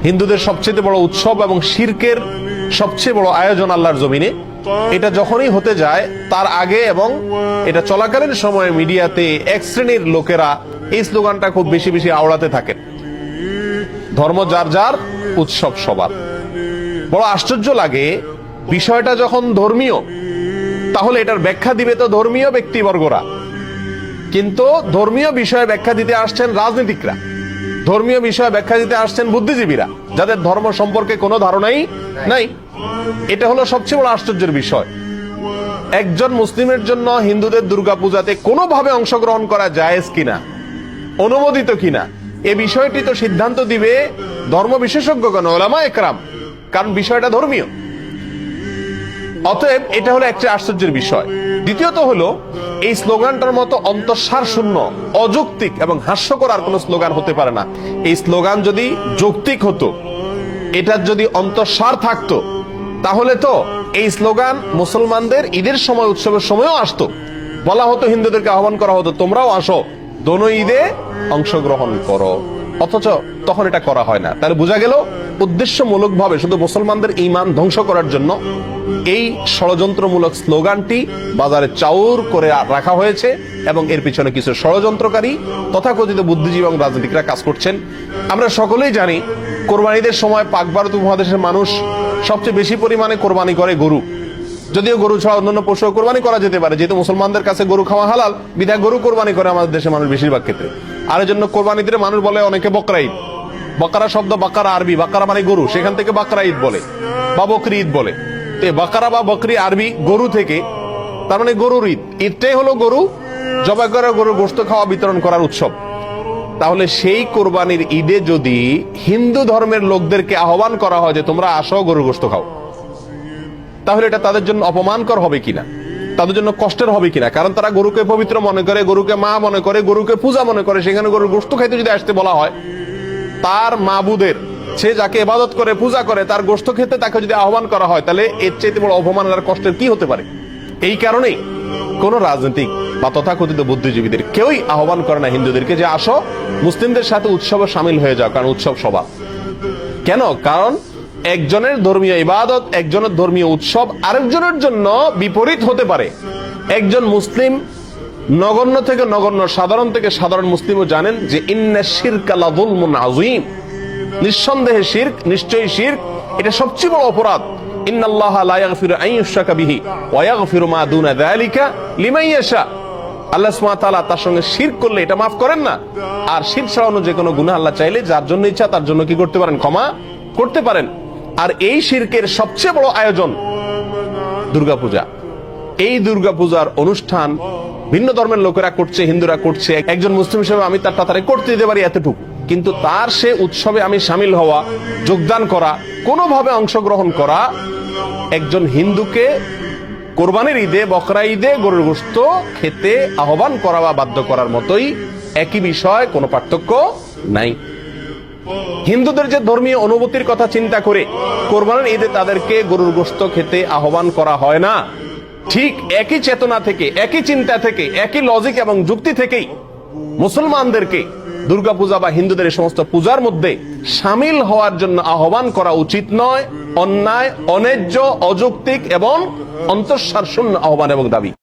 হিন্দুদের সবচেয়ে বড় উৎসব এবং শিরকের সবচেয়ে বড় আয়োজন আল্লাহর জমিনে, এটা যখনই হতে যায় তার আগে এবং এটা চলাকালীন সময়ে মিডিয়াতে এক শ্রেণীর লোকেরা এই স্লোগানটা খুব বেশি বেশি আওড়াতে থাকেন, ধর্ম যার যার, উৎসব সবার। বড় আশ্চর্য লাগে, বিষয়টা যখন ধর্মীয় তাহলে এটার ব্যাখ্যা দিবে তো ধর্মীয় ব্যক্তিবর্গরা, কিন্তু ধর্মীয় বিষয়ে ব্যাখ্যা দিতে আসছেন রাজনীতিকরা, ধর্মীয় বিষয়ে ব্যাখ্যা দিতে আসছেন বুদ্ধিজীবীরা, যাদের ধর্ম সম্পর্কে কোনো ধারণাই নাই। এটা হলো সবচেয়ে বড় আশ্চর্যের বিষয়। একজন মুসলিমের জন্য হিন্দুদের দুর্গাপূজাতে কোনোভাবে অংশগ্রহণ করা জায়েজ কিনা, অনুমোদিত কিনা, এ বিষয়টি তো সিদ্ধান্ত দিবে ধর্ম বিশেষজ্ঞগণ, উলামা একরাম, কারণ বিষয়টা ধর্মীয়। অতএব এটা হলো একটা আশ্চর্যের বিষয়। দ্বিতীয়ত হলো, এই স্লোগানটার মতো অন্তঃসার শূন্য, অযৌক্তিক এবং হাস্যকর আর কোনো স্লোগান হতে পারে না। এই স্লোগান যদি যৌক্তিক হতো, এটার যদি অন্তঃসার থাকতো, তাহলে তো এই স্লোগান মুসলমানদের ঈদের সময়, উৎসবের সময়ও আসতো। বলা হতো, হিন্দুদেরকে আহ্বান করা হতো, তোমরাও আসো, দোনো ঈদে অংশগ্রহণ করো। অথচ তখন এটা করা হয় না। তাহলে বোঝা গেল উদ্দেশ্যমূলক ভাবে শুধু মুসলমানদের ঈমান ধ্বংস করার জন্য এই ষড়যন্ত্রমূলক স্লোগানটি বাজারে চাউর করে রাখা হয়েছে এবং এর পিছনে কিছু ষড়যন্ত্রকারী তথাকথিত বুদ্ধিজীবী এবং রাজনীতিকরা কাজ করছেন। আমরা সকলেই জানি, কোরবানিদের সময় পাক ভারত উপমহাদেশের মানুষ সবচেয়ে বেশি পরিমাণে কোরবানি করে গরু। যদিও গরু ছাড়া অন্যান্য পশু কোরবানি করা যেতে পারে, যেহেতু মুসলমানদের কাছে গরু খাওয়া হালাল, বিধায় গরু কোরবানি করে আমাদের দেশের মানুষ বেশিরভাগ ক্ষেত্রে। আর এই জন্য কোরবানি দিলে মানুষ বলে অনেকে বকরা ঈদ। বাকারা শব্দ, বাকারা আরবি, বাকারা মানে গরু, সেখান থেকে বাকরা ঈদ বলে বা বকরি ঈদ বলে। বাকারা বা বকরি আরবি গরু থেকে, তার মানে গরুর ঈদ। ঈদটাই হলো গরু জবাই করে গরুর গোশত খাওয়া, বিতরণ করার উৎসব। তাহলে সেই কোরবানির ঈদে যদি হিন্দু ধর্মের লোকদেরকে আহ্বান করা হয় যে তোমরা আসো গরুর গোশত খাও, তাহলে এটা তাদের জন্য অপমানকর হবে কিনা, তাদের জন্য কষ্টের হবে কিনা? কারণ তারা গরুকে পবিত্র মনে করে, গরুকে মা মনে করে, গরুকে পূজা মনে করে। সেখানে গরুর গোশত খাইতে যদি আসতে বলা হয়, তার মাবুদের, সে যাকে ইবাদত করে, পূজা করে, তার গোশত খেতে তাকে যদি আহ্বান করা হয়, তাহলে এর চাইতে বড় অপমানের আর কষ্টের কি হতে পারে? এই কারণেই কোন রাজনৈতিক বা তথাকথিত বুদ্ধিজীবীদের কেউই আহ্বান করে না হিন্দুদেরকে যে আসো মুসলিমদের সাথে উৎসবে সামিল হয়ে যাও, কারণ উৎসব সবার। কেন? কারণ একজনের ধর্মীয় ইবাদত, একজনের ধর্মীয় উৎসব আরেকজনের জন্য বিপরীত হতে পারে। একজন মুসলিম, নগণ্য থেকে নগণ্য, সাধারণ থেকে সাধারণ মুসলিমও জানেন যে ইন্না শিরকা লাযুলমুন আযীম, নিঃসন্দেহে শিরক, নিশ্চয়ই শিরক, এটা সবচেয়ে বড় অপরাধ। ইন্নাল্লাহা লা ইয়াগফিরু আন ইউশরাকা বিহি ওয়া ইয়াগফিরু মা দুনা যালিকা লিমান ইয়াশা। আল্লাহ সুবহানাহু ওয়া তাআলা তার সঙ্গে শিরক করলে এটা মাফ করেন না। আর শিরক ছাড়া অন্য যে কোনো গুনাহ আল্লাহ চাইলে যার জন্য ইচ্ছা তার জন্য কি করতে পারেন? ক্ষমা করতে পারেন। আর এই শিরকের সবচেয়ে বড় আয়োজন দুর্গাপূজা। এই দুর্গাপূজার অনুষ্ঠান ভিন্ন ধর্মের লোকেরা করছে, হিন্দুরা করছে। একজন মুসলিম হিসেবে আমি তার তাড়াতাড়ি করতে দিতে পারি এতটুকু, কিন্তু তার সে উৎসবে আমি সামিল হওয়া, যোগদান করা, কোনোভাবে অংশগ্রহণ করা, একজন হিন্দুকে কোরবানির ঈদে, বকরা ঈদে গরুর গোশত খেতে আহ্বান করা বা বাধ্য করার মতোই, একই বিষয়, কোনো পার্থক্য নাই। হিন্দুদের যে ধর্মীয় অনুভূতির কথা চিন্তা করে কোরবানির ঈদে তাদেরকে গরুর গোশত খেতে আহ্বান করা হয় না, ঠিক একই চেতনা থেকে, একই চিন্তা থেকে, একই লজিক এবং যুক্তি থেকেই মুসলমানদেরকে দুর্গাপূজা বা হিন্দুদের এই সমস্ত পূজার মধ্যে সামিল হওয়ার জন্য আহ্বান করা উচিত নয়। অন্যায়, অন্যায্য, অযৌক্তিক এবং অন্তঃসার শূন্য আহ্বান এবং দাবি।